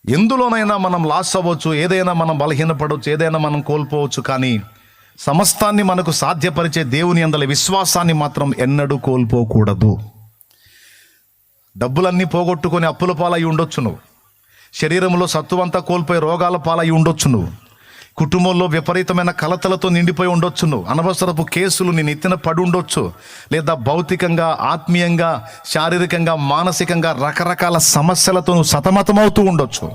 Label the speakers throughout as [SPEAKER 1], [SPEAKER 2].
[SPEAKER 1] ఎందులోనైనా మనం లాస్ అవ్వచ్చు, ఏదైనా మనం బలహీనపడవచ్చు, ఏదైనా మనం కోల్పోవచ్చు. కానీ సమస్తాన్ని మనకు సాధ్యపరిచే దేవుని యందలి విశ్వాసాన్ని మాత్రం ఎన్నడూ కోల్పోకూడదు. డబ్బులన్నీ పోగొట్టుకొని అప్పుల పాలై ఉండొచ్చు నువ్వు. శరీరంలో సత్తువంతా కోల్పోయి రోగాల పాలై ఉండొచ్చు నువ్వు. కుటుంబంలో విపరీతమైన కలతలతో నిండిపోయి ఉండొచ్చు నువ్వు. అనవసరపు కేసులు నీ నెత్తిన పడి ఉండొచ్చు. లేదా భౌతికంగా, ఆత్మీయంగా, శారీరకంగా, మానసికంగా రకరకాల సమస్యలతో నువ్వు సతమతమవుతూ ఉండొచ్చు.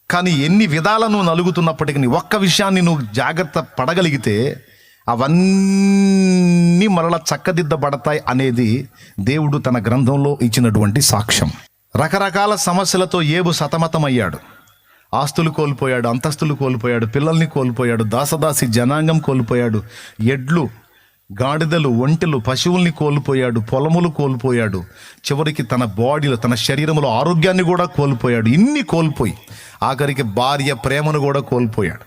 [SPEAKER 1] కానీ ఎన్ని విధాల నువ్వు నలుగుతున్నప్పటికీ ఒక్క విషయాన్ని నువ్వు జాగ్రత్త పడగలిగితే అవన్నీ మరలా చక్కదిద్దబడతాయి అనేది దేవుడు తన గ్రంథంలో ఇచ్చినటువంటి సాక్ష్యం. రకరకాల సమస్యలతో యోబు సతమతమయ్యాడు. ఆస్తులు కోల్పోయాడు, అంతస్తులు కోల్పోయాడు, పిల్లల్ని కోల్పోయాడు, దాసదాసి జనాంగం కోల్పోయాడు, ఎడ్లు, గాడిదలు, ఒంటెలు, పశువుల్ని కోల్పోయాడు, పొలములు కోల్పోయాడు, చివరికి తన బాడీలో, తన శరీరంలో ఆరోగ్యాన్ని కూడా కోల్పోయాడు. ఇన్ని కోల్పోయి ఆఖరికి భార్య ప్రేమను కూడా కోల్పోయాడు.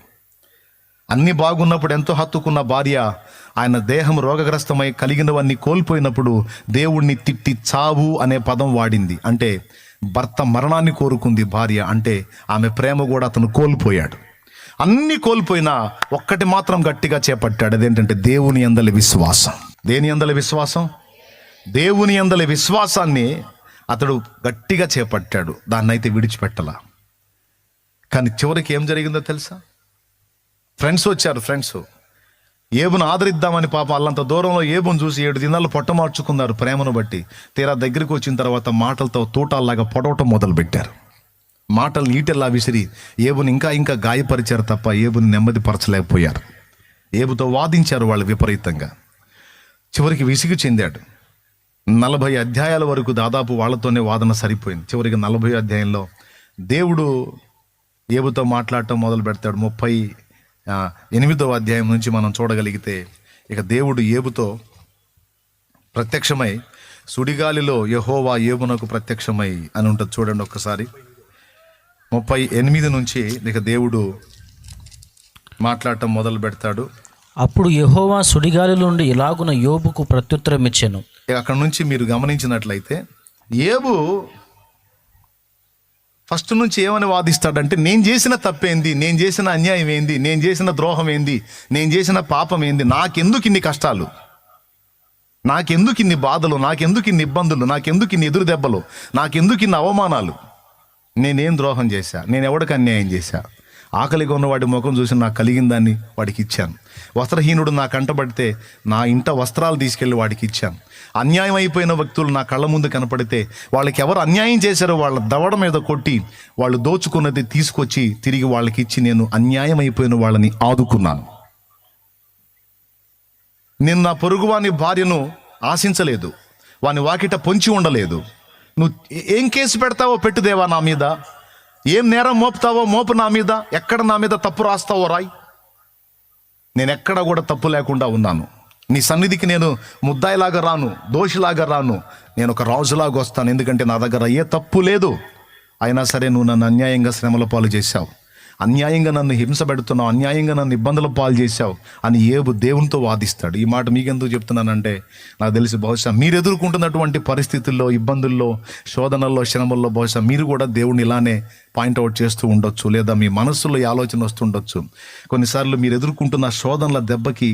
[SPEAKER 1] అన్ని బాగున్నప్పుడు ఎంతో హత్తుకున్న భార్య ఆయన దేహం రోగగ్రస్తమై కలిగినవన్నీ కోల్పోయినప్పుడు దేవుణ్ణి తిట్టి చావు అనే పదం వాడింది. అంటే భర్త మరణాన్ని కోరుకుంది భార్య. అంటే ఆమె ప్రేమ కూడా అతను కోల్పోయాడు. అన్ని కోల్పోయినా ఒక్కటి మాత్రం గట్టిగా చేపట్టాడు. అదేంటంటే దేవుని యందలి విశ్వాసం. దేని యందలి విశ్వాసం? దేవుని యందలి విశ్వాసాన్ని అతడు గట్టిగా చేపట్టాడు. దాన్ని అయితే విడిచిపెట్టలా. కానీ చివరికి ఏం జరిగిందో తెలుసా? ఫ్రెండ్స్ వచ్చారు. ఫ్రెండ్స్ యోబును ఆదరిద్దామని పాపం అల్లంత దూరంలో యోబును చూసి 7 దినాలు పొట్టమార్చుకున్నారు ప్రేమను బట్టి. తీరా దగ్గరికి వచ్చిన తర్వాత మాటలతో తూటాల్లాగా పొడవటం మొదలుపెట్టారు. మాటలు ఈటెల్లా విసిరి యోబుని ఇంకా ఇంకా గాయపరిచారు తప్ప యోబుని నెమ్మదిపరచలేకపోయారు. యోబుతో వాదించారు వాళ్ళు విపరీతంగా. చివరికి విసిగి చెందాడు. 40 అధ్యాయాల వరకు దాదాపు వాళ్ళతోనే వాదన సరిపోయింది. చివరికి 40 అధ్యాయంలో దేవుడు యోబుతో మాట్లాడటం మొదలు పెడతాడు. 38వ అధ్యాయం నుంచి మనం చూడగలిగితే ఇక దేవుడు యోబుతో ప్రత్యక్షమై, సుడిగాలిలో యెహోవా యోబునకు ప్రత్యక్షమై అని ఉంటుంది. చూడండి ఒక్కసారి. 38 నుంచి ఇక దేవుడు మాట్లాడటం మొదలు పెడతాడు.
[SPEAKER 2] అప్పుడు యెహోవా సుడిగాలి నుండి ఇలాగున యోబుకు ప్రత్యుత్తరం ఇచ్చెను.
[SPEAKER 1] అక్కడ నుంచి మీరు గమనించినట్లయితే యోబు ఫస్ట్ నుంచి ఏమని వాదిస్తాడంటే, నేను చేసిన తప్పేంది, నేను చేసిన అన్యాయం ఏంది, నేను చేసిన ద్రోహం ఏంది, నేను చేసిన పాపం ఏంది, నాకెందుకు ఇన్ని కష్టాలు, నాకెందుకు ఇన్ని బాధలు, నాకెందుకు ఇన్ని ఇబ్బందులు, నాకెందుకు ఇన్ని ఎదురు దెబ్బలు, నాకెందుకు ఇన్ని అవమానాలు, నేనేం ద్రోహం చేశా, నేను ఎవడికి అన్యాయం చేశా, ఆకలిగా ఉన్నవాడి ముఖం చూసి నాకు కలిగిన దాన్ని వాడికి ఇచ్చాను, వస్త్రహీనుడు నా కంటబడితే నా ఇంట వస్త్రాలు తీసుకెళ్ళి వాడికి ఇచ్చాను, అన్యాయం అయిపోయిన వ్యక్తులు నా కళ్ళ ముందు కనపడితే వాళ్ళకి ఎవరు అన్యాయం చేశారో వాళ్ళ దవడ మీద కొట్టి వాళ్ళు దోచుకున్నది తీసుకొచ్చి తిరిగి వాళ్ళకి ఇచ్చి నేను అన్యాయం అయిపోయిన వాళ్ళని ఆదుకున్నాను. నేను నా పొరుగువాని భార్యను ఆశించలేదు, వాని వాకిట పొంచి ఉండలేదు. నువ్వు ఏం కేసు పెడతావో పెట్టుదేవా నా మీద, ఏం నేరం మోపుతావో మోపు నా మీద, ఎక్కడ నా మీద తప్పు రాస్తావో రాయ్, నేను ఎక్కడ కూడా తప్పు లేకుండా ఉన్నాను. నీ సన్నిధికి నేను ముద్దాయిలాగా రాను, దోషిలాగా రాను, నేను ఒక రాజులాగా వస్తాను. ఎందుకంటే నా దగ్గర ఏ తప్పు లేదు. అయినా సరే నువ్వు నన్ను అన్యాయంగా శ్రమల పాలు చేశావు, అన్యాయంగా నన్ను హింస పెడుతున్నావు, అన్యాయంగా నన్ను ఇబ్బందుల పాలు చేశావు అని యోబు దేవునితో వాదిస్తాడు. ఈ మాట మీకెందుకు చెప్తున్నానంటే నాకు తెలిసి బహుశా మీరు ఎదుర్కొంటున్నటువంటి పరిస్థితుల్లో, ఇబ్బందుల్లో, శోధనల్లో, శ్రమల్లో బహుశా మీరు కూడా దేవుడిని ఇలానే పాయింట్అవుట్ చేస్తూ ఉండొచ్చు. లేదా మీ మనస్సులో ఈ ఆలోచన వస్తుండొచ్చు. కొన్నిసార్లు మీరు ఎదుర్కొంటున్న శోధనల దెబ్బకి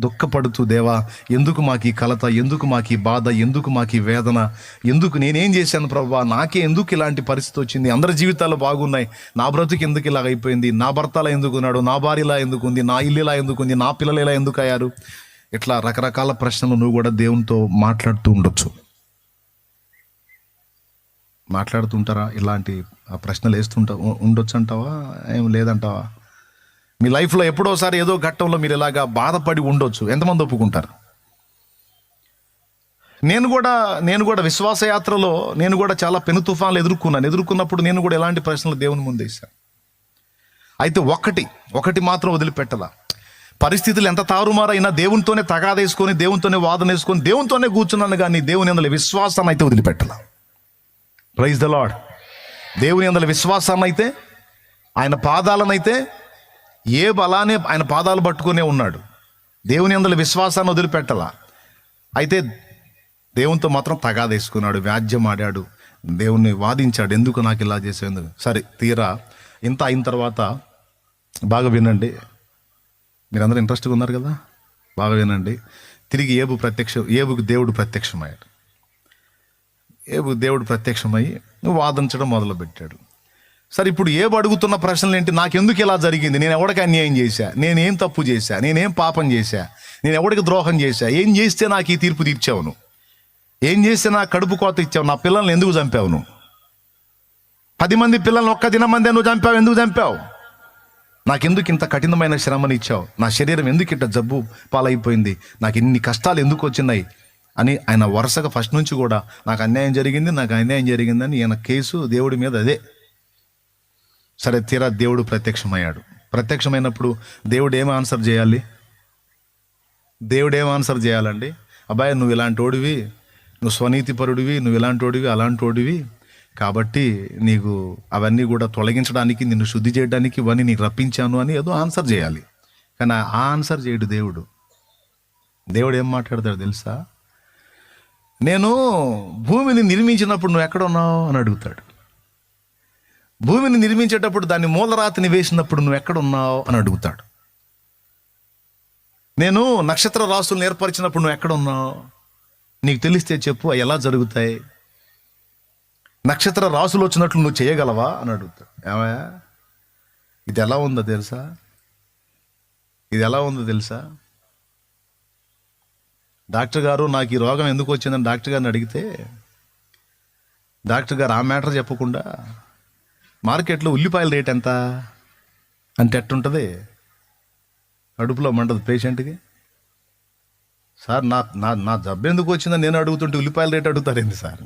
[SPEAKER 1] దుఃఖపడుతూ, దేవా ఎందుకు మాకు ఈ కలత, ఎందుకు మాకు ఈ బాధ, ఎందుకు మాకు ఈ వేదన, ఎందుకు నేనేం చేశాను ప్రభువా, నాకే ఎందుకు ఇలాంటి పరిస్థితి వచ్చింది, అందరి జీవితాలు బాగున్నాయి, నా బ్రతుకు ఎందుకు ఇలాగ అయిపోయింది, నా భర్తలా ఎందుకు ఉన్నాడు, నా భార్య ఇలా ఎందుకు ఉంది, నా ఇల్లు ఇలా ఎందుకు ఉంది, నా పిల్లలు ఇలా ఎందుకు అయ్యారు, ఇట్లా రకరకాల ప్రశ్నలు నువ్వు కూడా దేవునితో మాట్లాడుతూ మాట్లాడుతుంటారా? ఇలాంటి ప్రశ్నలు ఉండొచ్చు అంటావా, ఏం లేదంటావా? మీ లైఫ్లో ఎప్పుడోసారి ఏదో ఘట్టంలో మీరు ఇలాగా బాధపడి ఉండొచ్చు. ఎంతమంది ఒప్పుకుంటారు? నేను కూడా విశ్వాసయాత్రలో నేను కూడా చాలా పెను తుఫాన్లు ఎదుర్కొన్నప్పుడు నేను కూడా ఎలాంటి ప్రశ్నలు దేవుని ముందు వేశాను. అయితే ఒకటి మాత్రం వదిలిపెట్టలా. పరిస్థితులు ఎంత తారుమారైనా దేవునితోనే తగాదేసుకొని, దేవునితోనే వాదన వేసుకొని, దేవునితోనే కూర్చున్నాను. కానీ దేవుని యందలి విశ్వాసాన్ని అయితే వదిలిపెట్టలా. Praise the lord. దేవుని యందలి విశ్వాసాన్ని అయితే, ఆయన పాదాలనైతే యోబు అలానే ఆయన పాదాలు పట్టుకునే ఉన్నాడు. దేవుని యందలి విశ్వాసాన్ని వదిలిపెట్టలా. అయితే దేవునితో మాత్రం తగాదేసుకున్నాడు, వ్యాజ్యం ఆడాడు, దేవుణ్ణి వాదించాడు, ఎందుకు నాకు ఇలా చేసేందుకు. సరే, తీరా ఇంత అయిన తర్వాత బాగా వినండి, మీరందరూ ఇంట్రెస్ట్గా ఉన్నారు కదా, బాగా వినండి. తిరిగి ఏబుకు దేవుడు ప్రత్యక్షమయ్యాడు. దేవుడు ప్రత్యక్షమై వాదించడం మొదలుపెట్టాడు. సరే, ఇప్పుడు ఏబు అడుగుతున్న ప్రశ్నలు ఏంటి? నాకెందుకు ఇలా జరిగింది? నేను ఎవరికి అన్యాయం చేశా? నేనేం తప్పు చేశా? నేనేం పాపం చేశా? నేను ఎవరికి ద్రోహం చేశా? ఏం చేస్తే నాకు ఈ తీర్పు తీర్చావు నువ్వు? ఏం చేస్తే నాకు కడుపు కోత ఇచ్చావు? నా పిల్లల్ని ఎందుకు చంపావు నువ్వు? 10 మంది పిల్లల్ని ఒక్క దినమందే నువ్వు చంపావు. ఎందుకు చంపావు? నాకెందుకు ఇంత కఠినమైన శ్రమని ఇచ్చావు? నా శరీరం ఎందుకు ఇంత జబ్బు పాలైపోయింది? నాకు ఇన్ని కష్టాలు ఎందుకు వచ్చినాయి అని ఆయన వరుసగా ఫస్ట్ నుంచి కూడా నాకు అన్యాయం జరిగిందని ఈయన కేసు దేవుడి మీద అదే. సరే, తీరా దేవుడు ప్రత్యక్షమయ్యాడు. ప్రత్యక్షమైనప్పుడు దేవుడు ఏం ఆన్సర్ చేయాలండి? అబ్బాయి, నువ్వు ఇలాంటి వాడివి, నువ్వు స్వనీతిపరుడివి, నువ్వు ఇలాంటి వాడివి, అలాంటి వాడివి, కాబట్టి నీకు అవన్నీ కూడా తొలగించడానికి, నిన్ను శుద్ధి చేయడానికి ఇవన్నీ నీకు రప్పించాను అని ఏదో ఆన్సర్ చేయాలి. కానీ ఆ ఆన్సర్ చేయడు దేవుడు. దేవుడు ఏం మాట్లాడతాడు తెలుసా? నేను భూమిని నిర్మించినప్పుడు నువ్వు ఎక్కడ ఉన్నావు అని అడుగుతాడు. భూమిని నిర్మించేటప్పుడు దాన్ని మూలరాతిని వేసినప్పుడు నువ్వు ఎక్కడ ఉన్నావు అని అడుగుతాడు. నేను నక్షత్ర రాసులను ఏర్పరిచినప్పుడు నువ్వు ఎక్కడ ఉన్నావు? నీకు తెలిస్తే చెప్పు, అవి ఎలా జరుగుతాయి? నక్షత్ర రాసులు వచ్చినట్లు నువ్వు చేయగలవా అని అడుగుతాడు. ఏమయ్యా, ఇది ఎలా ఉందో తెలుసా? డాక్టర్ గారు, నాకు ఈ రోగం ఎందుకు వచ్చిందని డాక్టర్ గారిని అడిగితే, డాక్టర్ గారు ఆ మ్యాటర్ చెప్పకుండా మార్కెట్లో ఉల్లిపాయల రేట్ ఎంత అంటే ఎట్టుంటుంది? కడుపులో మంటది పేషెంట్కి. సార్, నా జబ్బు ఎందుకు వచ్చిందని నేను అడుగుతుంటే ఉల్లిపాయల రేటు అడుగుతారేంది సార్?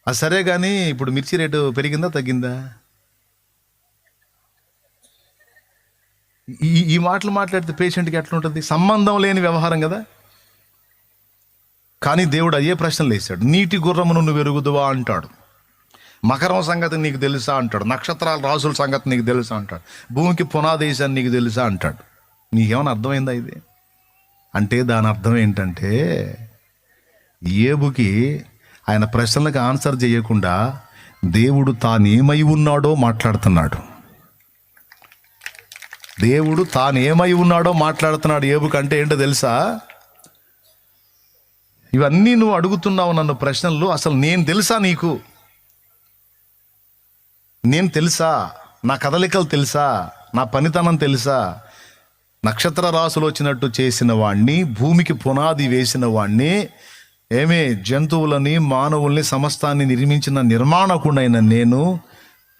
[SPEAKER 1] అది సరే, కానీ ఇప్పుడు మిర్చి రేటు పెరిగిందా తగ్గిందా? ఈ మాటలు మాట్లాడితే పేషెంట్కి ఎట్లుంటుంది? సంబంధం లేని వ్యవహారం కదా. కానీ దేవుడు అయ్యే ప్రశ్నలు వేశాడు. నీటి గుర్రమును నువ్వు ఎరుగుదువా అంటాడు. మకరం సంగతి నీకు తెలుసా అంటాడు. నక్షత్రాల రాసుల సంగతి నీకు తెలుసా అంటాడు. భూమికి పునాదేశాన్ని నీకు తెలుసా అంటాడు. నీకేమైనా అర్థమైందా ఇది? అంటే దాని అర్థం ఏంటంటే, ఏబుకి ఆయన ప్రశ్నలకు ఆన్సర్ చేయకుండా దేవుడు తానేమై ఉన్నాడో మాట్లాడుతున్నాడు. ఏబుకి అంటే ఏంటో తెలుసా? ఇవన్నీ నువ్వు అడుగుతున్నావు నన్ను ప్రశ్నలు, అసలు నేను తెలుసా నీకు? నేను తెలుసా? నా కదలికలు తెలుసా? నా పనితనం తెలుసా? నక్షత్ర రాసులు వచ్చినట్టు చేసిన వాణ్ణి, భూమికి పునాది వేసిన వాణ్ణి, జంతువులని, మానవుల్ని, సమస్తాన్ని నిర్మించిన నిర్మాణకుడైన నేను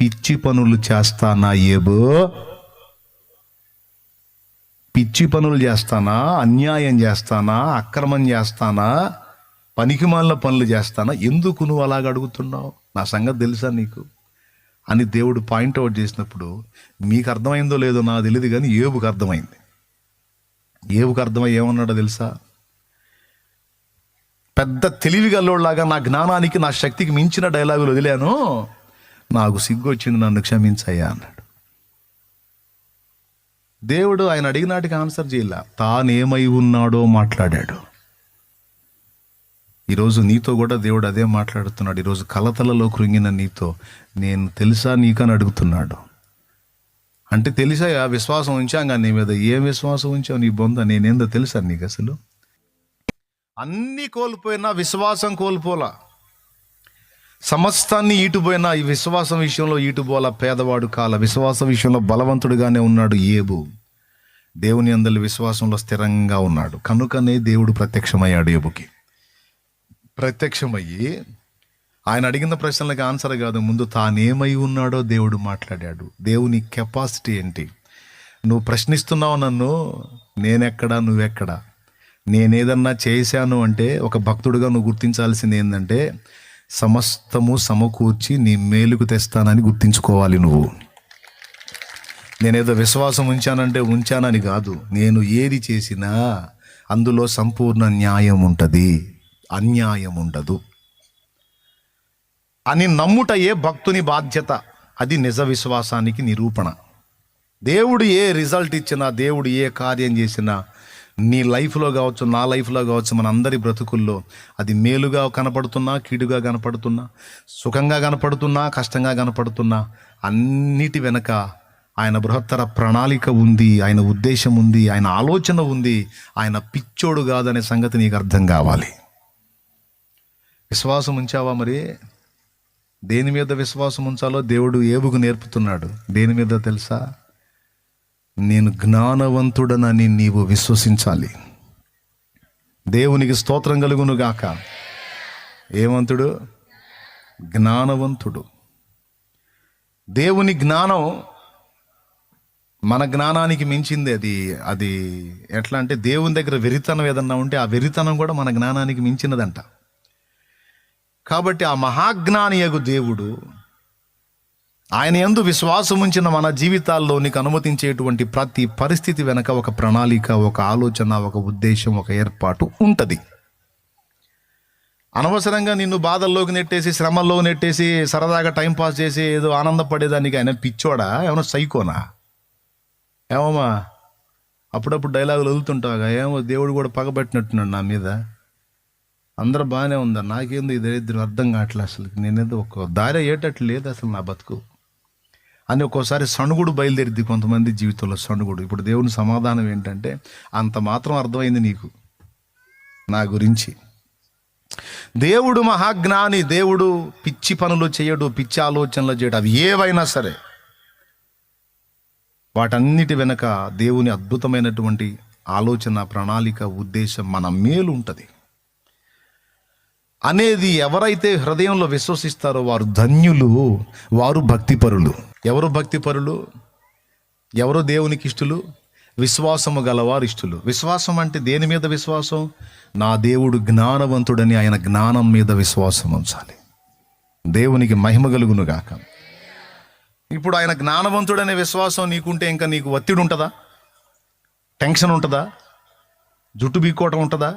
[SPEAKER 1] పిచ్చి పనులు చేస్తానా ఏబో? పిచ్చి పనులు చేస్తానా? అన్యాయం చేస్తానా? అక్రమం చేస్తానా? పనికిమాలిన పనులు చేస్తానా? ఎందుకు నువ్వు అలాగ అడుగుతున్నావు? నా సంగతి తెలుసా నీకు అని దేవుడు పాయింట్అవుట్ చేసినప్పుడు, మీకు అర్థమైందో లేదో నాకు తెలియదు, కానీ ఏబుకు అర్థమైంది. ఏబుకు అర్థమై ఏమన్నాడో తెలుసా? పెద్ద తెలివిగల్లోలాగా నా జ్ఞానానికి, నా శక్తికి మించిన డైలాగులు వదిలాను, నాకు సిగ్గు వచ్చింది, నన్ను క్షమించయ్యా అన్నాడు. దేవుడు ఆయన అడిగినాటికి ఆన్సర్ చేయలే, తానేమై ఉన్నాడో మాట్లాడాడు. ఈరోజు నీతో కూడా దేవుడు అదే మాట్లాడుతున్నాడు. ఈరోజు కలతలలో కృంగిన నీతో, నేను తెలుసా నీకని అడుగుతున్నాడు. అంటే తెలుసా? విశ్వాసం ఉంచాం కానీ నీ మీద. ఏం విశ్వాసం ఉంచావు? నీ బొంద నేనేందో తెలుసా నీకు? అసలు అన్నీ కోల్పోయినా విశ్వాసం కోల్పోలా. సమస్తాన్ని ఈటుపోయినా ఈ విశ్వాసం విషయంలో ఈటుపోలా. పేదవాడు కాల, విశ్వాస విషయంలో బలవంతుడుగానే ఉన్నాడు ఏబు. దేవుని యందలి విశ్వాసంలో స్థిరంగా ఉన్నాడు. కనుకనే దేవుడు ప్రత్యక్షమయ్యాడు ఏబుకి. ప్రత్యక్షమయ్యి ఆయన అడిగిన ప్రశ్నలకు ఆన్సర్ కాదు, ముందు తానేమై ఉన్నాడో దేవుడు మాట్లాడాడు. దేవుని కెపాసిటీ ఏంటి? నువ్వు ప్రశ్నిస్తున్నావు నన్ను, నేనెక్కడా, నువ్వెక్కడా? నేనేదన్నా చేశాను అంటే ఒక భక్తుడిగా నువ్వు గుర్తించాల్సింది ఏంటంటే, సమస్తము సమకూర్చి నీ మేలుకు తెస్తానని గుర్తించుకోవాలి నువ్వు. నేనేదో విశ్వాసం ఉంచానంటే ఉంచానని కాదు. నేను ఏది చేసినా అందులో సంపూర్ణ న్యాయం ఉంటుంది, అన్యాయం ఉండదు అని నమ్ముటయే భక్తుని బాధ్యత. అది నిజ విశ్వాసానికి నిరూపణ. దేవుడు ఏ రిజల్ట్ ఇచ్చినా, దేవుడు ఏ కార్యం చేసినా నీ లైఫ్లో కావచ్చు, నా లైఫ్లో కావచ్చు, మన అందరి బ్రతుకుల్లో అది మేలుగా కనపడుతున్నా, కీడుగా కనపడుతున్నా, సుఖంగా కనపడుతున్నా, కష్టంగా కనపడుతున్నా, అన్నిటి వెనక ఆయన బృహత్తర ప్రణాళిక ఉంది, ఆయన ఉద్దేశం ఉంది, ఆయన ఆలోచన ఉంది. ఆయన పిచ్చోడు కాదనే సంగతి నీకు అర్థం కావాలి. విశ్వాసం ఉంచావా? మరి దేని మీద విశ్వాసం ఉంచాలో దేవుడు ఏబుకు నేర్పుతున్నాడు. దేని మీద తెలుసా? నేను జ్ఞానవంతుడనని నీవు విశ్వసించాలి. దేవునికి స్తోత్రం కలుగును గాక. ఏమంతుడు? జ్ఞానవంతుడు. దేవుని జ్ఞానం మన జ్ఞానానికి మించింది. అది ఎట్లా అంటే, దేవుని దగ్గర వెరితనం ఏదన్నా ఉంటే ఆ వెరితనం కూడా మన జ్ఞానానికి మించినదంట. కాబట్టి ఆ మహాజ్ఞానియగు దేవుడు, ఆయన యందు విశ్వాసం ఉంచిన మన జీవితాల్లో నీకు అనుమతించేటువంటి ప్రతి పరిస్థితి వెనక ఒక ప్రణాళిక, ఒక ఆలోచన, ఒక ఉద్దేశం, ఒక ఏర్పాటు ఉంటుంది. అనవసరంగా నిన్ను బాధల్లోకి నెట్టేసి, శ్రమల్లో నెట్టేసి, సరదాగా టైంపాస్ చేసి ఏదో ఆనందపడేదానికి ఆయన పిచ్చోడా? ఏమన్నా సైకోనా? ఏమమ్మా అప్పుడప్పుడు డైలాగులు వదులుతుంటావుగా, ఏమో దేవుడు కూడా పగబట్టినట్టున్నాడు నా మీద, అందరూ బాగానే ఉందా, నాకేందో ఇది దరిద్రం అర్థం కావట్లే, అసలు నేనేదో ఒక దారి అయ్యేటట్లు లేదు అసలు నా బతుకు అని ఒక్కోసారి సణుగుడు బయలుదేరిద్ది కొంతమంది జీవితంలో. సణుగుడు. ఇప్పుడు దేవుని సమాధానం ఏంటంటే, అంత మాత్రం అర్థమైంది నీకు నా గురించి. దేవుడు మహాజ్ఞాని. దేవుడు పిచ్చి పనులు చేయడు, పిచ్చి ఆలోచనలు చేయడు. అవి ఏవైనా సరే వాటన్నిటి వెనక దేవుని అద్భుతమైనటువంటి ఆలోచన, ప్రణాళిక, ఉద్దేశం, మన మేలు ఉంటుంది అనేది ఎవరైతే హృదయంలో విశ్వసిస్తారో వారు ధన్యులు, వారు భక్తిపరులు. ఎవరు భక్తిపరులు? ఎవరు దేవునికి ఇష్టలు? విశ్వాసము గలవారు ఇష్టలు. విశ్వాసం అంటే దేని మీద విశ్వాసం? నా దేవుడు జ్ఞానవంతుడని ఆయన జ్ఞానం మీద విశ్వాసం ఉంచాలి. దేవునికి మహిమ కలుగును గాక. ఇప్పుడు ఆయన జ్ఞానవంతుడనే విశ్వాసం నీకుంటే ఇంకా నీకు ఒత్తిడి ఉంటుందా? టెన్షన్ ఉంటుందా? జుట్టు బీక్కోవటం ఉంటుందా?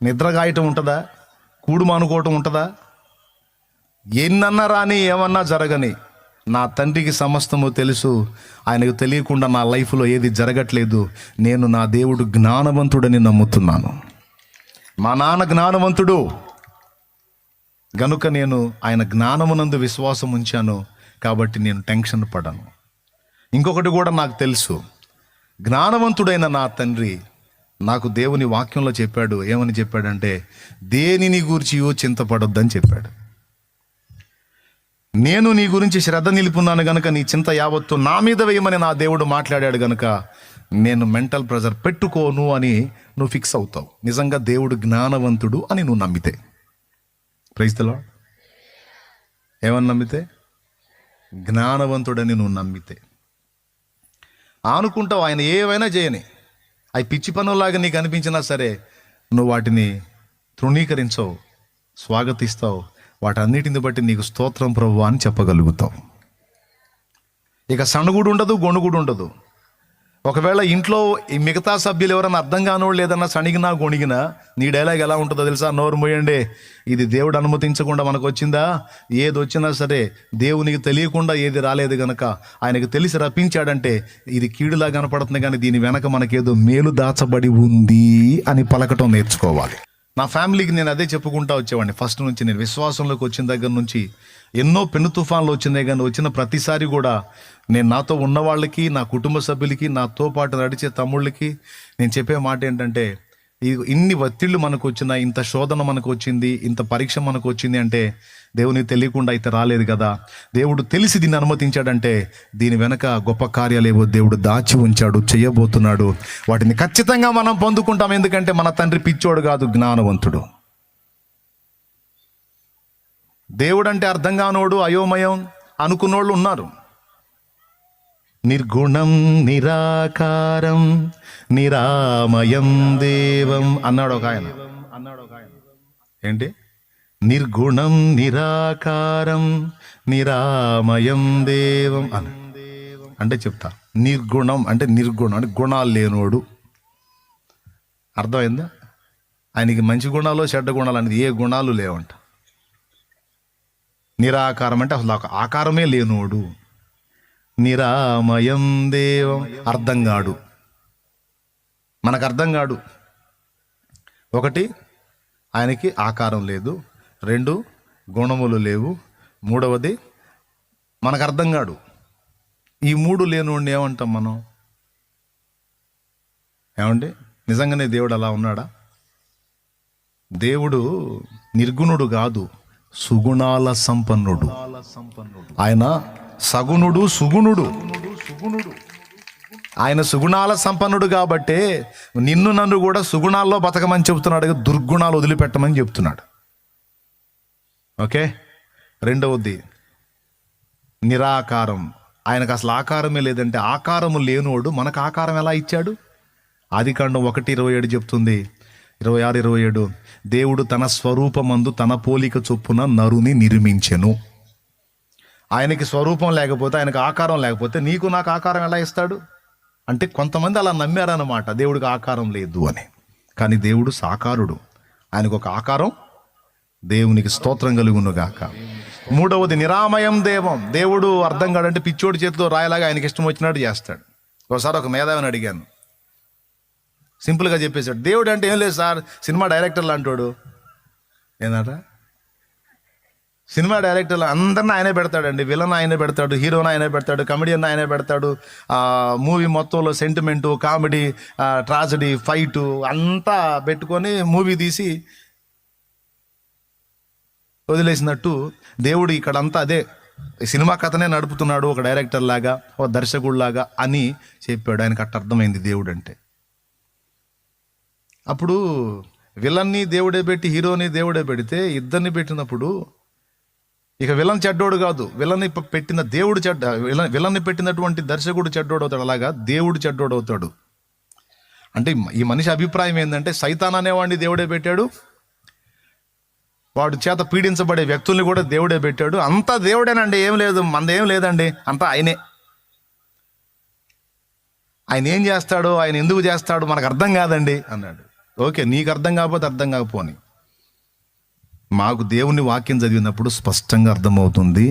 [SPEAKER 1] నిద్ర గాయటం ఉంటుందా? కూడు మానుకోవటం ఉంటుందా? ఎన్నన్నా రాని, ఏమన్నా జరగని, నా తండ్రికి సమస్తము తెలుసు. ఆయనకు తెలియకుండా నా లైఫ్లో ఏది జరగట్లేదు. నేను నా దేవుడు జ్ఞానవంతుడని నమ్ముతున్నాను. మా నాన్న జ్ఞానవంతుడు గనుక నేను ఆయన జ్ఞానమునందు విశ్వాసం ఉంచాను కాబట్టి నేను టెన్షన్ పడను. ఇంకొకటి కూడా నాకు తెలుసు, జ్ఞానవంతుడైన నా తండ్రి నాకు దేవుని వాక్యంలో చెప్పాడు. ఏమని చెప్పాడంటే, దేనిని గూర్చియో చింతపడొద్దని చెప్పాడు. నేను నీ గురించి శ్రద్ధ నిలుపున్నాను గనుక నీ చింత యావత్తు నా మీద వేయమని నా దేవుడు మాట్లాడాడు గనుక నేను మెంటల్ ప్రెజర్ పెట్టుకోను అని నువ్వు ఫిక్స్ అవుతావు. నిజంగా దేవుడు జ్ఞానవంతుడు అని నువ్వు నమ్మితే. Praise the Lord. ఏమని నమ్మితే? జ్ఞానవంతుడని నువ్వు నమ్మితే ఆనుకుంటావు. ఆయన ఏవైనా చేయని, అవి పిచ్చి పనులాగా నీకు అనిపించినా సరే నువ్వు వాటిని తృణీకరించవు, స్వాగతిస్తావు. వాటన్నిటిని బట్టి నీకు స్తోత్రం ప్రభువా అని చెప్పగలుగుతావు. ఇక సణుగుడు ఉండదు, గొణుగుడు ఉండదు. ఒకవేళ ఇంట్లో ఈ మిగతా సభ్యులు ఎవరైనా అర్థం కానోళ్ళు ఏదన్నా సణిగినా గొణిగినా నీ డైలాగ్ ఎలా ఉంటుందో తెలుసా? నోరు మూయండి, ఇది దేవుడు అనుమతించకుండా మనకు వచ్చిందా? ఏది వచ్చినా సరే దేవునికి తెలియకుండా ఏది రాలేదు గనక ఆయనకు తెలిసి రప్పించాడంటే ఇది కీడులా కనపడుతుంది, కానీ దీని వెనక మనకేదో మేలు దాచబడి ఉంది అని పలకటం నేర్చుకోవాలి. నా ఫ్యామిలీకి నేను అదే చెప్పుకుంటా వచ్చేవాడిని. ఫస్ట్ నుంచి నేను విశ్వాసంలోకి వచ్చిన దగ్గర నుంచి ఎన్నో పెను తుఫాన్లు వచ్చినాయి, కానీ వచ్చిన ప్రతిసారి కూడా నేను నాతో ఉన్న వాళ్ళకి, నా కుటుంబ సభ్యులకి, నాతో పాటు నడిచే తమ్ముళ్ళకి నేను చెప్పే మాట ఏంటంటే, ఇన్ని ఒత్తిళ్ళు మనకు వచ్చినా, ఇంత శోధన మనకు వచ్చింది, ఇంత పరీక్ష మనకు వచ్చింది అంటే దేవునికి తెలియకుండా అయితే రాలేదు కదా. దేవుడు తెలిసి దీన్ని అనుమతించాడంటే దీని వెనక గొప్ప కార్యాలేవో దేవుడు దాచి ఉంచాడు, చేయబోతున్నాడు. వాటిని ఖచ్చితంగా మనం పొందుకుంటాం. ఎందుకంటే మన తండ్రి పిచ్చోడు కాదు, జ్ఞానవంతుడు. దేవుడు అంటే అర్థం కానోడు, అయోమయం అనుకున్నోళ్ళు ఉన్నారు. నిర్గుణం నిరాకారం నిరామయం దేవం అన్నాడు ఒక ఆయన. ఏంటి? నిర్గుణం నిరాకారం నిరామయం దేవం అని అంటే చెప్తా. నిర్గుణం అంటే నిర్గుణం అంటే గుణాలు లేనోడు. అర్థమైందా? ఆయనకి మంచి గుణాలు, చెడ్డ గుణాలు అనేది ఏ గుణాలు లేవంట. నిరాకారం అంటే అసలు ఆకారమే లేనోడు. నిరామయం దేవం అర్థం కాడు. మనకు అర్థం కాడు. ఒకటి, ఆయనకి ఆకారం లేదు. 2, గుణములు లేవు. 3వది మనకు అర్థం కాడు. ఈ 3 లేనివాడిని ఏమంటాం మనం? ఏమండి, నిజంగానే దేవుడు అలా ఉన్నాడా? దేవుడు నిర్గుణుడు కాదు, సుగుణాల సంపన్నుడు. ఆయన సగుణుడు, సుగుణుడు. ఆయన సుగుణాల సంపన్నుడు కాబట్టే నిన్ను నన్ను కూడా సుగుణాల్లో బతకమని చెప్తున్నాడు, దుర్గుణాలు వదిలిపెట్టమని చెప్తున్నాడు. ఓకే. 2వది నిరాకారం. ఆయనకు అసలు ఆకారమే లేదంటే ఆకారము లేనోడు మనకు ఆకారం ఎలా ఇచ్చాడు? ఆదికాండం 1:27 చెప్తుంది, 26, 27, దేవుడు తన స్వరూపమందు తన పోలిక చొప్పున నరుని నిర్మించెను. ఆయనకి స్వరూపం లేకపోతే, ఆయనకు ఆకారం లేకపోతే నీకు నాకు ఆకారం ఎలా ఇస్తాడు? అంటే కొంతమంది అలా నమ్మారన్నమాట, దేవుడికి ఆకారం లేదు అని. కానీ దేవుడు సాకారుడు, ఆయనకు ఒక ఆకారం. దేవునికి స్తోత్రం కలుగును గాక. 3వది నిరామయం దేవం. దేవుడు అర్థం కాడంటే పిచ్చోడి చేతితో రాయలాగా ఆయనకి ఇష్టం వచ్చినట్టు చేస్తాడు. ఒకసారి ఒక మేధావిని అడిగాను, సింపుల్గా చెప్పేశాడు, దేవుడు అంటే ఏం లేదు సార్, సినిమా డైరెక్టర్లు అంటాడు. ఏందట? సినిమా డైరెక్టర్లు అందరిని ఆయనే పెడతాడండి. విలన్ ఆయనే పెడతాడు, హీరోని ఆయనే పెడతాడు, కమెడియన్ ఆయనే పెడతాడు. మూవీ మొత్తంలో సెంటిమెంటు, కామెడీ, ట్రాజడీ, ఫైటు అంతా పెట్టుకొని మూవీ తీసి వదిలేసినట్టు దేవుడు ఇక్కడంతా అదే సినిమా కథనే నడుపుతున్నాడు, ఒక డైరెక్టర్ లాగా, ఒక దర్శకుడిలాగా అని చెప్పాడు. ఆయనకు అట్ట అర్థమైంది దేవుడు అంటే. అప్పుడు విలన్ని దేవుడే పెట్టి హీరోని దేవుడే పెడితే ఇద్దరిని పెట్టినప్పుడు ఇక విలన్ చెడ్డోడు కాదు, విలన్ని పెట్టిన దేవుడు విలన్ని పెట్టినటువంటి దర్శకుడు చెడ్డోడు అవుతాడు, అలాగా దేవుడు చెడ్డోడు అవుతాడు. అంటే ఈ మనిషి అభిప్రాయం ఏంటంటే సైతాన్ అనేవాడిని దేవుడే పెట్టాడు, వాడు చేత పీడించబడే వ్యక్తుల్ని కూడా దేవుడే పెట్టాడు. అంతా దేవుడేనండి, ఏం లేదు, మనదేం లేదండి, అంతా ఆయనే. ఆయన ఏం చేస్తాడో, ఆయన ఎందుకు చేస్తాడో మనకు అర్థం కాదండి అన్నాడు. ఓకే, నీకు అర్థం కాకపోతే అర్థం కాకపోని, మాకు దేవుని వాక్యం చదివినప్పుడు స్పష్టంగా అర్థమవుతుంది.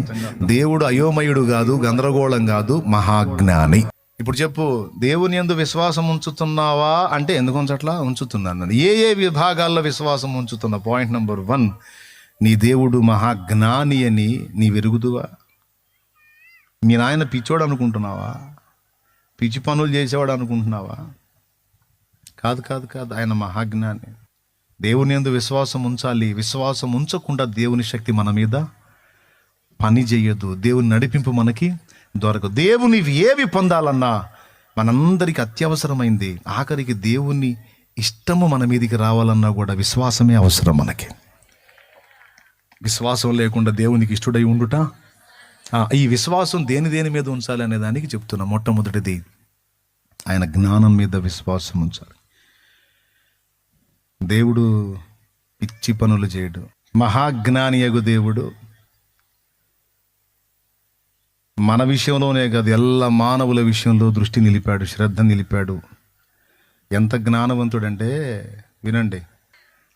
[SPEAKER 1] దేవుడు అయోమయుడు కాదు, గందరగోళం కాదు, మహాజ్ఞాని. ఇప్పుడు చెప్పు, దేవుని యందు విశ్వాసం ఉంచుతున్నావా అంటే ఎందుకు ఉంచట్లా? ఉంచుతున్నాను. ఏ విభాగాల్లో విశ్వాసం ఉంచుతున్నా? పాయింట్ నెంబర్ 1, నీ దేవుడు మహాజ్ఞాని అని నీ వెరుగుదువా? మీ నాయన పిచ్చోడు అనుకుంటున్నావా? పిచ్చి పనులు చేసేవాడు అనుకుంటున్నావా? కాదు కాదు కాదు, ఆయన మహాజ్ఞాని. దేవుని యందు విశ్వాసం ఉంచాలి. విశ్వాసం ఉంచకుండా దేవుని శక్తి మన మీద పని చేయదు, దేవుని నడిపింపు మనకి దొరకదు. దేవుని ఏవి పొందాలన్నా మనందరికి అత్యవసరమైంది. ఆఖరికి దేవుని ఇష్టము మన మీదికి రావాలన్నా కూడా విశ్వాసమే అవసరం మనకి. విశ్వాసం లేకుండా దేవునికి ఇష్టడై ఉండుట. ఈ విశ్వాసం దేని మీద ఉంచాలి అనే దానికి చెప్తున్నా. మొట్టమొదటిది ఆయన జ్ఞానం మీద విశ్వాసం ఉంచాలి. దేవుడు పిచ్చి పనులు చేయడు, మహాజ్ఞానియగు దేవుడు. మన విషయంలోనే కాదు, ಎಲ್ಲ మానవుల విషయంలో దృష్టి నిలిపాడు, శ్రద్ధ నిలిపాడు. ఎంత జ్ఞానవంతుడంటే వినండి,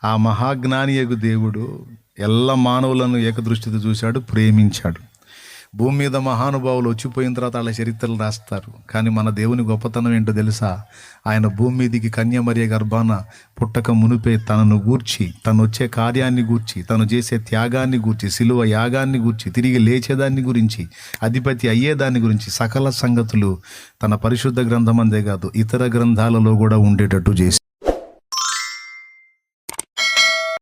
[SPEAKER 1] ఆ మహాజ్ఞానియగు దేవుడు ಎಲ್ಲ మానవులను ఏకదృష్టితో చూశాడు, ప్రేమించాడు. భూమి మీద మహానుభావులు వచ్చిపోయిన తర్వాత వాళ్ళ చరిత్రలు రాస్తారు. కానీ మన దేవుని గొప్పతనం ఏంటో తెలుసా? ఆయన భూమి మీదికి కన్యమరియ గర్భాన పుట్టక మునిపే తనను గూర్చి, తను వచ్చే కార్యాన్ని గూర్చి, తను చేసే త్యాగాన్ని గూర్చి, సిలువ యాగాన్ని గూర్చి, తిరిగి లేచేదాన్ని గురించి, అధిపతి అయ్యేదాన్ని గురించి సకల సంగతులు తన పరిశుద్ధ గ్రంథం అందే కాదు ఇతర గ్రంథాలలో కూడా ఉండేటట్టు చేసి